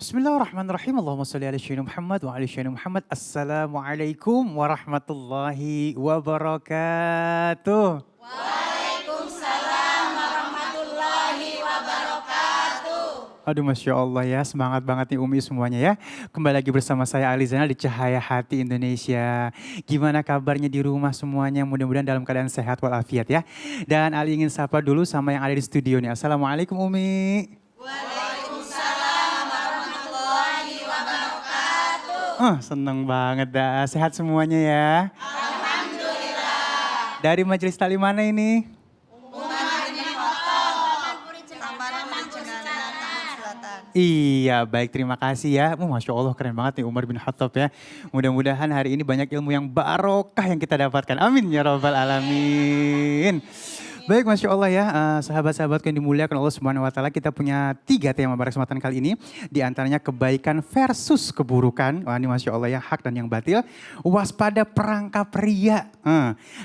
Bismillahirrahmanirrahim. Allahumma salli ala sayyidina Muhammad wa ala sayyidina Muhammad. Assalamualaikum warahmatullahi wabarakatuh. Waalaikumsalam warahmatullahi wabarakatuh. Aduh, Masya Allah ya, semangat banget nih Umi semuanya ya. Kembali lagi bersama saya Ali Zainal di Cahaya Hati Indonesia. Gimana kabarnya di rumah semuanya? Mudah-mudahan dalam keadaan sehat walafiat ya. Dan Ali ingin sapa dulu sama yang ada di studio nih. Assalamualaikum Umi. Waalaikumsalam warahmatullahi wabarakatuh. Seneng banget dah. Sehat semuanya ya. Alhamdulillah. Dari majelis taklim mana ini? Iya, baik, terima kasih ya. Masya Allah keren banget nih Umar bin Khattab ya. Mudah-mudahan hari ini banyak ilmu yang barokah yang kita dapatkan. Amin ya rabbal alamin. Baik, Masya Allah ya, sahabat-sahabatku yang dimuliakan Allah Subhanahu wa Ta'ala, kita punya 3 tema pada kesempatan kali ini. Di antaranya kebaikan versus keburukan. Wah, ini Masya Allah ya, hak dan yang batil. Waspada perangkap ria.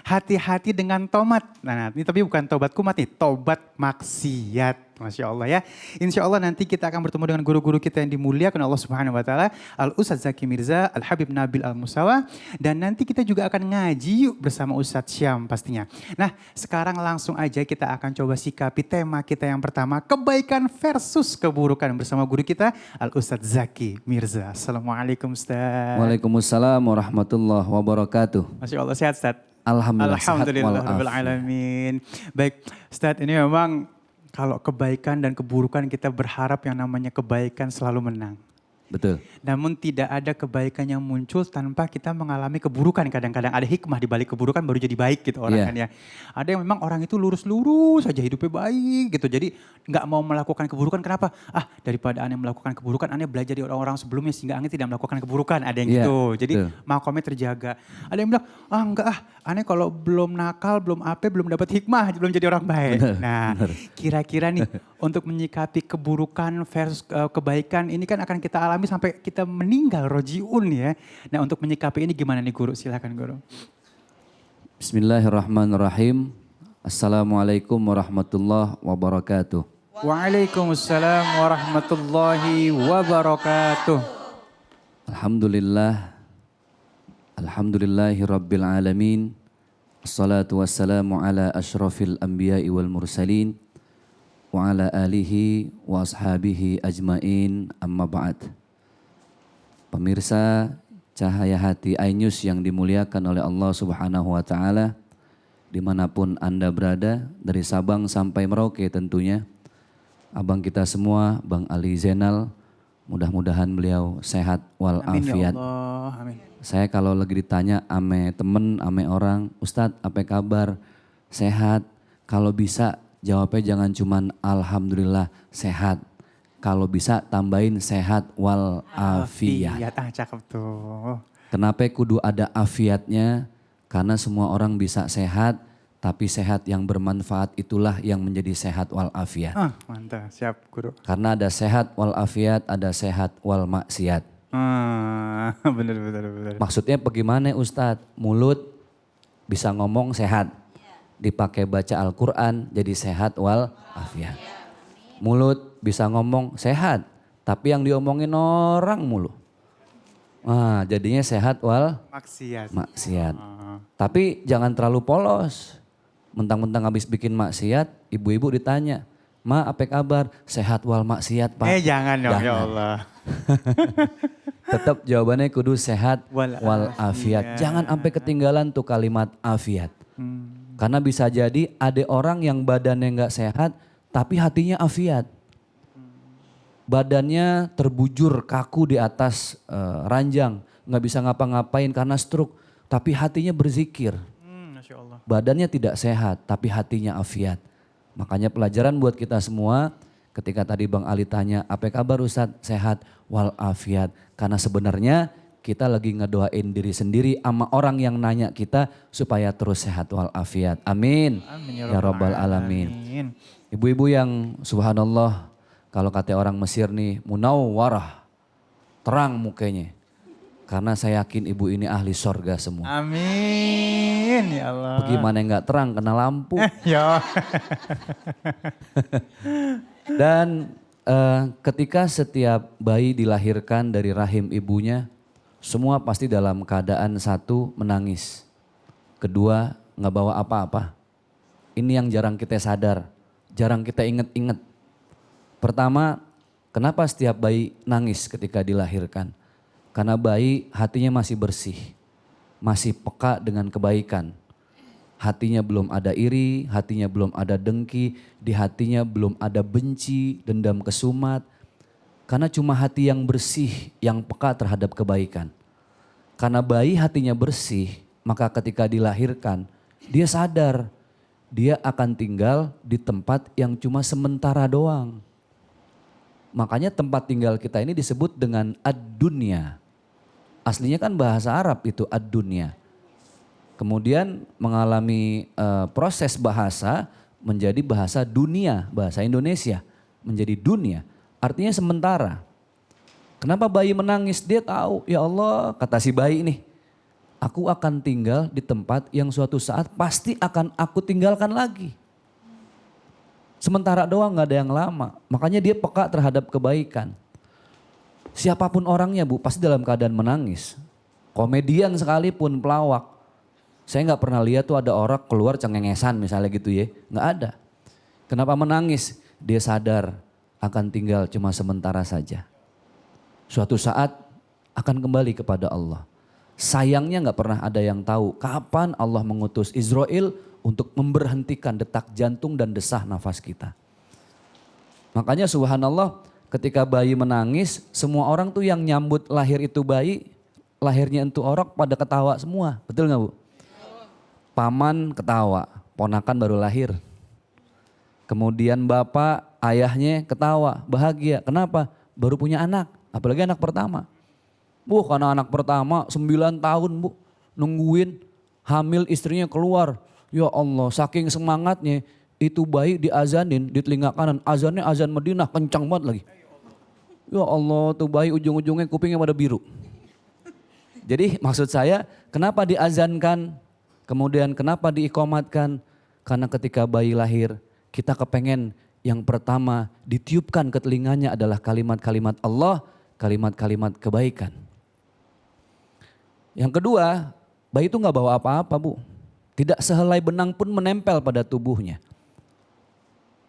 Hati-hati dengan tomat. Nah, ini tapi bukan tobat kumat nih, tobat maksiat. Masya Allah ya. Insya Allah nanti kita akan bertemu dengan guru-guru kita yang dimuliakan Allah Subhanahu wa Ta'ala. Al-Ustadz Zaki Mirza, Al-Habib Nabil Al-Musawa. Dan nanti kita juga akan ngaji yuk bersama Ustadz Syam pastinya. Nah, sekarang langsung aja kita akan coba sikapi tema kita yang pertama. Kebaikan versus keburukan bersama guru kita Al-Ustadz Zaki Mirza. Assalamualaikum Ustadz. Waalaikumsalam warahmatullahi wabarakatuh. Masya Allah, sehat Ustadz? Alhamdulillah, Alhamdulillah sehat Rabbil alamin. Baik Ustadz, ini memang kalau kebaikan dan keburukan kita berharap yang namanya kebaikan selalu menang. Betul. Namun tidak ada kebaikan yang muncul tanpa kita mengalami keburukan. Kadang-kadang ada hikmah di balik keburukan baru jadi baik gitu orang kan ya. Ada yang memang orang itu lurus-lurus saja hidupnya baik gitu. Jadi nggak mau melakukan keburukan. Kenapa? Daripada aneh melakukan keburukan, aneh belajar dari orang-orang sebelumnya sehingga aneh tidak melakukan keburukan. Ada yang gitu. Jadi makomnya terjaga. Ada yang bilang, aneh kalau belum nakal, belum belum dapat hikmah, belum jadi orang baik. Kira-kira nih untuk menyikapi keburukan versus kebaikan ini kan akan kita alami sampai kita meninggal rojiun ya. Nah, untuk menyikapi ini gimana nih guru? Silakan guru. Bismillahirrahmanirrahim. Assalamualaikum warahmatullahi wabarakatuh. Waalaikumsalam warahmatullahi wabarakatuh. Alhamdulillah. Alhamdulillahi rabbil alamin. Assalatu wassalamu ala ashrafil anbiya'i wal mursalin. Wa ala alihi wa ashabihi ajmain, amma ba'd. Pemirsa Cahaya Hati iNews yang dimuliakan oleh Allah Subhanahu wa Ta'ala, dimanapun Anda berada, dari Sabang sampai Merauke tentunya, abang kita semua, Bang Ali Zainal, mudah-mudahan beliau sehat walafiat. Amin ya Allah, amin. Saya kalau lagi ditanya ame temen, ame orang, Ustadz apa kabar, sehat, kalau bisa jawabnya jangan cuman alhamdulillah sehat. Kalau bisa tambahin sehat walafiat. Cakep tuh. Kenapa kudu ada afiatnya? Karena semua orang bisa sehat, tapi sehat yang bermanfaat itulah yang menjadi sehat walafiat. Mantap, siap guru. Karena ada sehat walafiat, ada sehat wal maksiat. Bener. Maksudnya bagaimana Ustadz? Mulut bisa ngomong sehat. Dipakai baca Al-Quran jadi sehat walafiat. Mulut bisa ngomong sehat, tapi yang diomongin orang mulu. Jadinya sehat maksiat. Tapi jangan terlalu polos. Mentang-mentang habis bikin maksiat, ibu-ibu ditanya, Ma apa kabar? Sehat wal maksiat Pak. Jangan dong ya Allah. Tetap jawabannya kudu sehat wal afiat. Jangan sampai ketinggalan tuh kalimat afiat. Karena bisa jadi ada orang yang badannya nggak sehat, tapi hatinya afiat. Badannya terbujur kaku di atas ranjang, nggak bisa ngapa-ngapain karena stroke, tapi hatinya berzikir. Masya Allah. Badannya tidak sehat, tapi hatinya afiat. Makanya pelajaran buat kita semua, ketika tadi Bang Ali tanya, apa kabar Ustadz? Sehat walafiat. Karena sebenarnya kita lagi ngedoain diri sendiri sama orang yang nanya kita supaya terus sehat walafiat. Amin. Amin Ya Rabbal Alamin. Ibu-ibu yang subhanallah, kalau kata orang Mesir nih, munawwarah, terang mukanya. Karena saya yakin ibu ini ahli sorga semua. Amin ya Allah. Bagaimana nggak terang kena lampu. Ya. Dan Ketika setiap bayi dilahirkan dari rahim ibunya, semua pasti dalam keadaan satu menangis. Kedua nggak bawa apa-apa. Ini yang jarang kita sadar, jarang kita inget-inget. Pertama, kenapa setiap bayi nangis ketika dilahirkan? Karena bayi hatinya masih bersih, masih peka dengan kebaikan. Hatinya belum ada iri, hatinya belum ada dengki, di hatinya belum ada benci, dendam kesumat. Karena cuma hati yang bersih, yang peka terhadap kebaikan. Karena bayi hatinya bersih, maka ketika dilahirkan, dia sadar dia akan tinggal di tempat yang cuma sementara doang. Makanya tempat tinggal kita ini disebut dengan ad-dunya. Aslinya kan bahasa Arab itu ad-dunya. Kemudian mengalami proses bahasa menjadi bahasa dunia, bahasa Indonesia menjadi dunia. Artinya sementara. Kenapa bayi menangis? Dia tahu, ya Allah, kata si bayi ini, aku akan tinggal di tempat yang suatu saat pasti akan aku tinggalkan lagi. Sementara doang, gak ada yang lama. Makanya dia peka terhadap kebaikan. Siapapun orangnya Bu, pasti dalam keadaan menangis. Komedian sekalipun, pelawak. Saya gak pernah lihat tuh ada orang keluar cengengesan misalnya gitu ya. Gak ada. Kenapa menangis? Dia sadar akan tinggal cuma sementara saja. Suatu saat akan kembali kepada Allah. Sayangnya gak pernah ada yang tahu kapan Allah mengutus Israel untuk memberhentikan detak jantung dan desah nafas kita. Makanya subhanallah ketika bayi menangis, semua orang tuh yang nyambut lahir itu bayi, lahirnya itu orang pada ketawa semua. Betul gak Bu? Paman ketawa, ponakan baru lahir. Kemudian bapak, ayahnya ketawa, bahagia. Kenapa? Baru punya anak, apalagi anak pertama. Bu, karena anak pertama 9 tahun Bu, nungguin hamil istrinya keluar. Ya Allah, saking semangatnya itu bayi diazanin di telinga kanan. Azannya azan Madinah, kencang banget lagi. Ya Allah, tuh bayi ujung-ujungnya kupingnya pada biru. Jadi maksud saya, kenapa diazankan? Kemudian kenapa diikomatkan? Karena ketika bayi lahir, kita kepengen yang pertama ditiupkan ke telinganya adalah kalimat-kalimat Allah, kalimat-kalimat kebaikan. Yang kedua, bayi itu gak bawa apa-apa Bu. Tidak sehelai benang pun menempel pada tubuhnya.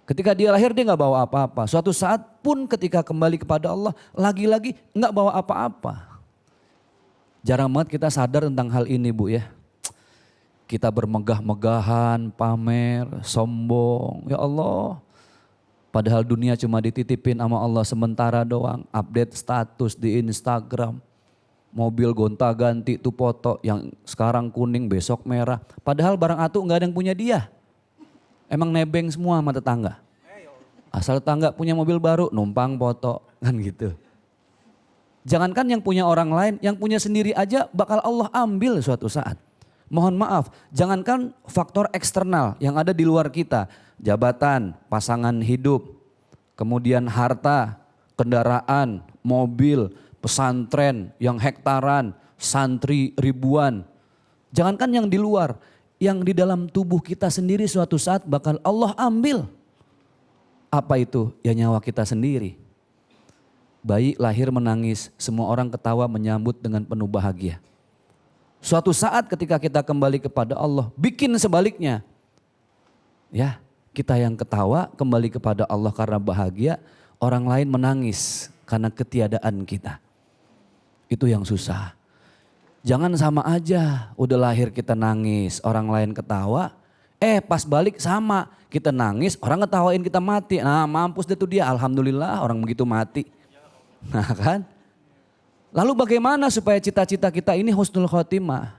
Ketika dia lahir dia gak bawa apa-apa. Suatu saat pun ketika kembali kepada Allah, lagi-lagi gak bawa apa-apa. Jarang banget kita sadar tentang hal ini Bu ya. Kita bermegah-megahan, pamer, sombong. Ya Allah, padahal dunia cuma dititipin sama Allah sementara doang. Update status di Instagram. Mobil gonta-ganti tuh foto yang sekarang kuning, besok merah. Padahal barang atu gak ada yang punya dia. Emang nebeng semua sama tetangga. Asal tetangga punya mobil baru, numpang foto. Kan gitu. Jangankan yang punya orang lain, yang punya sendiri aja bakal Allah ambil suatu saat. Mohon maaf, jangankan faktor eksternal yang ada di luar kita. Jabatan, pasangan hidup, kemudian harta, kendaraan, mobil, pesantren yang hektaran, santri ribuan. Jangankan yang di luar, yang di dalam tubuh kita sendiri suatu saat bakal Allah ambil. Apa itu? Ya nyawa kita sendiri. Bayi lahir menangis, semua orang ketawa menyambut dengan penuh bahagia. Suatu saat ketika kita kembali kepada Allah, bikin sebaliknya. Ya, kita yang ketawa kembali kepada Allah karena bahagia, orang lain menangis karena ketiadaan kita. Itu yang susah. Jangan sama aja, udah lahir kita nangis, orang lain ketawa. Pas balik sama, kita nangis, orang ngetawain kita mati. Nah mampus deh tuh dia, alhamdulillah orang begitu mati. Nah kan? Lalu bagaimana supaya cita-cita kita ini husnul khotimah?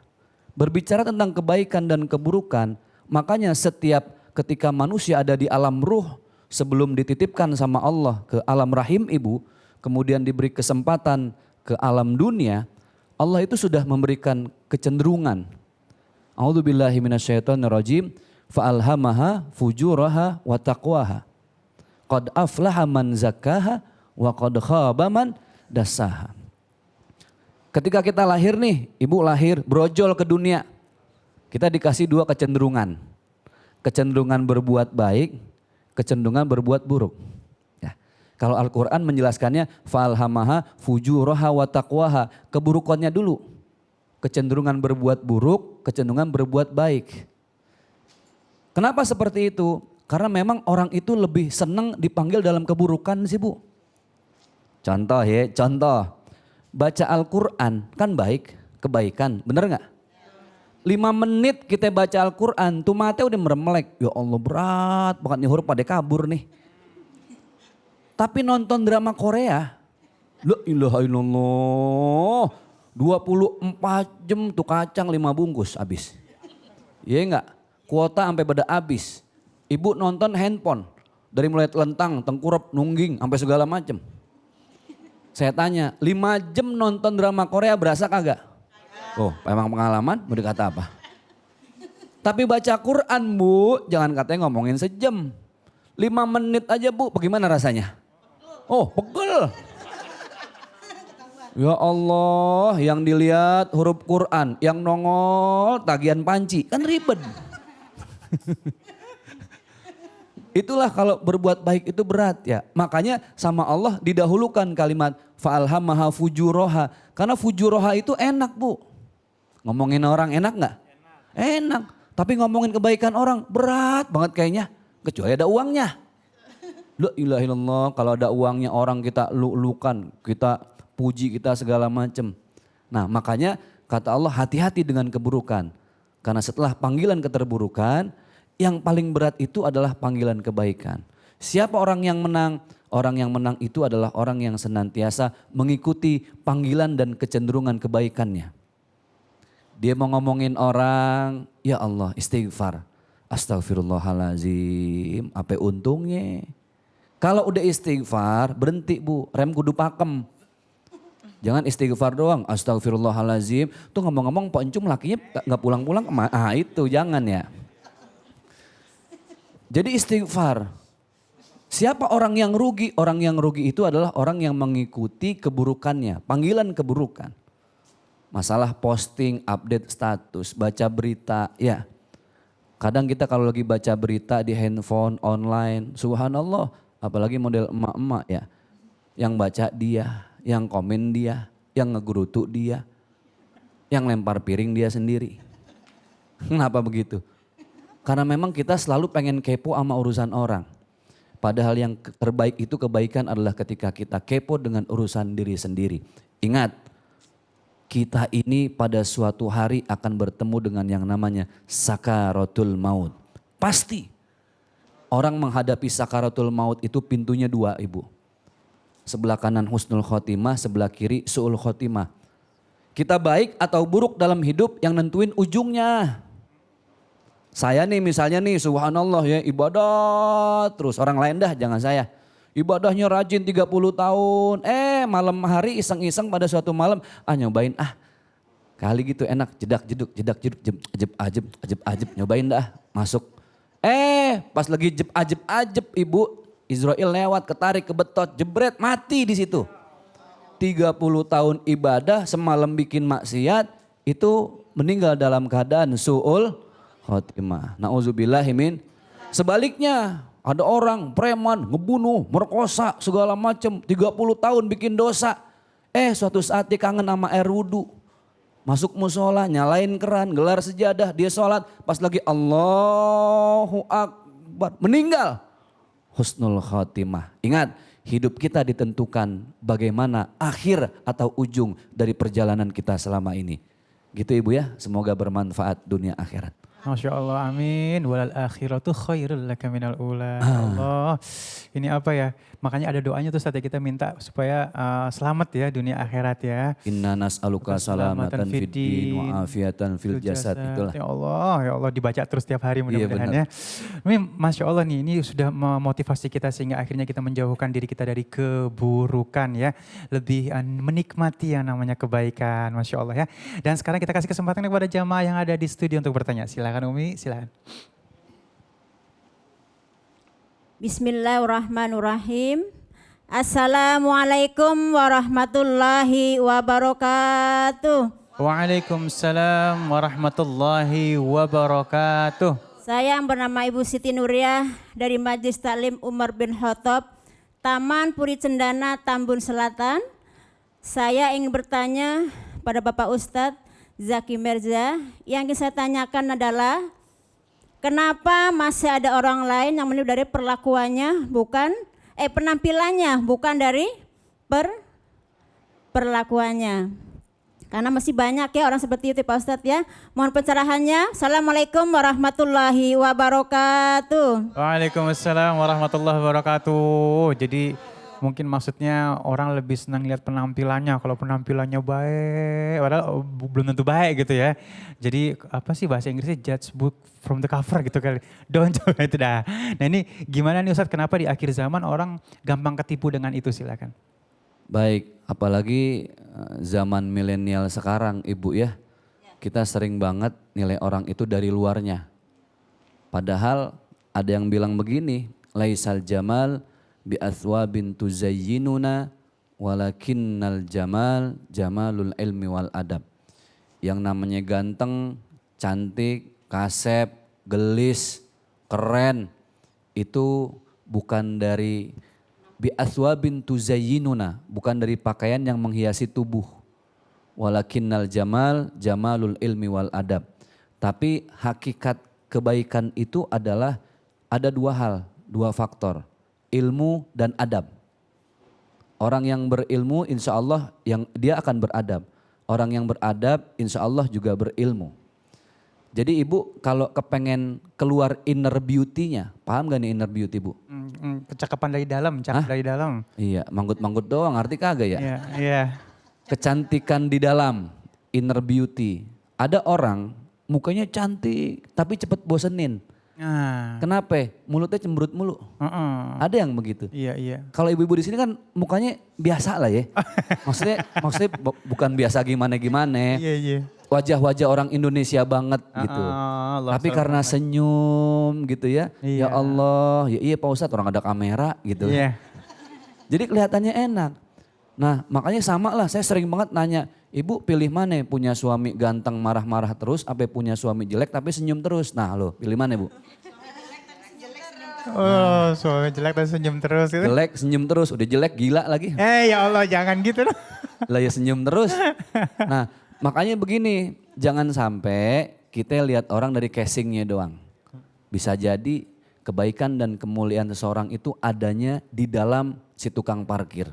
Berbicara tentang kebaikan dan keburukan, makanya setiap ketika manusia ada di alam ruh, sebelum dititipkan sama Allah ke alam rahim ibu, kemudian diberi kesempatan ke alam dunia, Allah itu sudah memberikan kecenderungan. A'udzubillahi minasyaitonirrajim, fa'alhamaha fujuraha wa taqwaha. Qad aflaha man zakkaha wa qad khaba man dassaha. Ketika kita lahir nih, ibu lahir brojol ke dunia. Kita dikasih 2 kecenderungan. Kecenderungan berbuat baik, kecenderungan berbuat buruk. Ya. Kalau Al-Quran menjelaskannya falhamaha fujuraha wa taqwaha. Keburukannya dulu. Kecenderungan berbuat buruk, kecenderungan berbuat baik. Kenapa seperti itu? Karena memang orang itu lebih senang dipanggil dalam keburukan sih Bu. Contoh ya, contoh. Baca Al-Quran kan baik, kebaikan, bener gak? 5 menit kita baca Al-Quran, tuh mata udah meremelek. Ya Allah berat banget nih huruf pada kabur nih. Tapi nonton drama Korea, la ilaha illallah, 24 jam tuh kacang 5 bungkus habis. Iya enggak? Kuota sampai pada habis. Ibu nonton handphone, dari mulai telentang, tengkurap, nungging, sampai segala macam. Saya tanya, 5 jam nonton drama Korea berasa kagak? Oh, emang pengalaman mau dikata apa? Tapi baca Quran Bu, jangan katanya ngomongin sejam. 5 menit aja Bu, bagaimana rasanya? Oh, pegel. Ya Allah, yang dilihat huruf Quran, yang nongol tagihan panci, kan ribet. Itulah kalau berbuat baik itu berat ya. Makanya sama Allah didahulukan kalimat fa'alhamaha fujuroha. Karena fujuroha itu enak Bu. Ngomongin orang enak gak? Enak. Tapi ngomongin kebaikan orang berat banget kayaknya. Kecuali ada uangnya. La ilaha illallah, kalau ada uangnya orang kita lukan, kita puji, kita segala macam. Nah makanya kata Allah hati-hati dengan keburukan. Karena setelah panggilan keterburukan, yang paling berat itu adalah panggilan kebaikan. Siapa orang yang menang? Orang yang menang itu adalah orang yang senantiasa mengikuti panggilan dan kecenderungan kebaikannya. Dia mau ngomongin orang, ya Allah istighfar. Astagfirullahalazim, apa untungnya? Kalau udah istighfar berhenti Bu, rem kudu pakem. Jangan istighfar doang, astagfirullahalazim. Tuh ngomong-ngomong Pak Encum lakinya gak pulang-pulang, itu jangan ya. Jadi istighfar. Siapa orang yang rugi? Orang yang rugi itu adalah orang yang mengikuti keburukannya, panggilan keburukan. Masalah posting, update status, baca berita, ya. Kadang kita kalau lagi baca berita di handphone, online, subhanallah, apalagi model emak-emak ya. Yang baca dia, yang komen dia, yang ngegerutu dia, yang lempar piring dia sendiri. Kenapa begitu? Karena memang kita selalu pengen kepo sama urusan orang. Padahal yang terbaik itu kebaikan adalah ketika kita kepo dengan urusan diri sendiri. Ingat, kita ini pada suatu hari akan bertemu dengan yang namanya sakaratul maut. Pasti orang menghadapi sakaratul maut itu pintunya 2 Ibu. Sebelah kanan husnul khotimah, sebelah kiri su'ul khotimah. Kita baik atau buruk dalam hidup yang nentuin ujungnya. Saya nih misalnya nih subhanallah ya ibadah terus, orang lain dah jangan saya. Ibadahnya rajin 30 tahun, malam hari iseng-iseng pada suatu malam, nyobain kali gitu enak, jedak jeduk, ajeb, nyobain dah, masuk. Pas lagi ajeb Ibu, Israel lewat, ketarik ke betot, jebret, mati di situ. 30 tahun ibadah, semalam bikin maksiat, itu meninggal dalam keadaan su'ul khotimah. Na'udzubillahimin. Sebaliknya, ada orang preman, ngebunuh, merkosa, segala macam, 30 tahun bikin dosa. Suatu saat dia kangen sama air wudhu. Masuk musola, nyalain keran, gelar sejadah, dia sholat. Pas lagi Allahu Akbar, meninggal. Husnul khotimah. Ingat, hidup kita ditentukan bagaimana akhir atau ujung dari perjalanan kita selama ini. Gitu Ibu ya, semoga bermanfaat dunia akhirat. Masya Allah, amin. Walal akhiratu khairul laka minal ula. Allah, ini apa ya? Makanya ada doanya tuh saat kita minta supaya selamat ya dunia akhirat ya. Inna nas'aluka salamatan fid din wa afiatan fil jasad. Itulah. Ya Allah dibaca terus tiap hari mudah-mudahan ya. Ini Masya Allah nih, ini sudah memotivasi kita sehingga akhirnya kita menjauhkan diri kita dari keburukan ya. Lebih menikmati yang namanya kebaikan, Masya Allah ya. Dan sekarang kita kasih kesempatan kepada jamaah yang ada di studio untuk bertanya. Silakan Umi, silakan. Bismillahirrahmanirrahim. Assalamualaikum warahmatullahi wabarakatuh. Waalaikumsalam warahmatullahi wabarakatuh. Saya yang bernama Ibu Siti Nuriyah dari Majelis Taklim Umar bin Khattab, Taman Puri Cendana, Tambun Selatan. Saya ingin bertanya pada Bapak Ustadz Zaki Mirza. Yang ingin saya tanyakan adalah, kenapa masih ada orang lain yang meniru dari perlakuannya, penampilannya, bukan dari perlakuannya. Karena masih banyak ya orang seperti itu Pak Ustadz ya. Mohon pencerahannya. Assalamualaikum warahmatullahi wabarakatuh. Waalaikumsalam warahmatullahi wabarakatuh. Jadi mungkin maksudnya orang lebih senang lihat penampilannya. Kalau penampilannya baik, padahal belum tentu baik gitu ya. Jadi apa sih bahasa Inggrisnya, judge book from the cover gitu kali. Don't coba itu dah. Nah ini gimana nih Ustadz, kenapa di akhir zaman orang gampang ketipu dengan itu, silakan. Baik, apalagi zaman milenial sekarang Ibu ya. Kita sering banget nilai orang itu dari luarnya. Padahal ada yang bilang begini, laisal jamal bi athwabin tuzayyinuna walakinnal jamal jamalul ilmi wal adab. Yang namanya ganteng, cantik, kasep, gelis, keren itu bukan dari bi aswabin tuzayyinuna, bukan dari pakaian yang menghiasi tubuh. Walakinnal jamal jamalul ilmi wal adab. Tapi hakikat kebaikan itu adalah ada dua hal, dua faktor, ilmu dan adab. Orang yang berilmu insya Allah dia akan beradab. Orang yang beradab insya Allah juga berilmu. Jadi Ibu kalau kepengen keluar inner beauty-nya, paham gak nih inner beauty Bu? Kecakapan dari dalam, cakap dari dalam. Iya, manggut-manggut doang, arti kagak ya? Iya, iya. Kecantikan di dalam, inner beauty. Ada orang mukanya cantik tapi cepet bosenin. Nah, Kenapa? Mulutnya cemberut mulu. Ada yang begitu. iya, iya. Kalau ibu-ibu di sini kan mukanya biasa lah ya. maksudnya bukan biasa gimana-gimana. Iya, iya. Wajah-wajah orang Indonesia banget gitu. Allah Tapi karena senyum gitu ya. Iya. Ya Allah, ya iya Pak Ustadz orang ada kamera gitu. Iya. Jadi kelihatannya enak. Nah makanya sama lah saya sering banget nanya, ibu pilih mana, punya suami ganteng marah-marah terus apa punya suami jelek tapi senyum terus. Nah lo pilih mana Bu? Oh, suami jelek dan senyum terus gitu. Jelek senyum terus, udah jelek gila lagi. Ya Allah, jangan gitu dong. Lah ya senyum terus. Nah makanya begini, jangan sampai kita lihat orang dari casingnya doang. Bisa jadi kebaikan dan kemuliaan seseorang itu adanya di dalam si tukang parkir.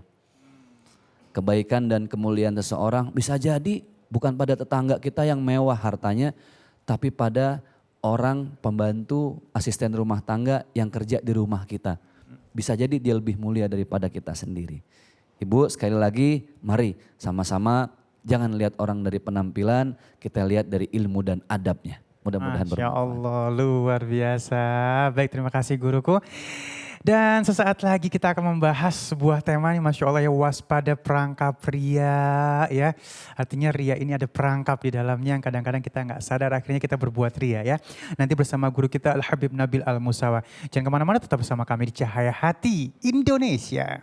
Kebaikan dan kemuliaan seseorang bisa jadi bukan pada tetangga kita yang mewah hartanya, tapi pada orang pembantu asisten rumah tangga yang kerja di rumah kita. Bisa jadi dia lebih mulia daripada kita sendiri. Ibu sekali lagi mari sama-sama jangan lihat orang dari penampilan, kita lihat dari ilmu dan adabnya. Mudah-mudahan Masya bermanfaat. Allah, luar biasa. Baik, terima kasih guruku. Dan sesaat lagi kita akan membahas sebuah tema nih, Masya Allah ya, waspada perangkap ria ya. Artinya ria ini ada perangkap di dalamnya yang kadang-kadang kita nggak sadar akhirnya kita berbuat ria ya. Nanti bersama guru kita Al-Habib Nabil Al-Musawa. Jangan kemana-mana, tetap bersama kami di Cahaya Hati Indonesia.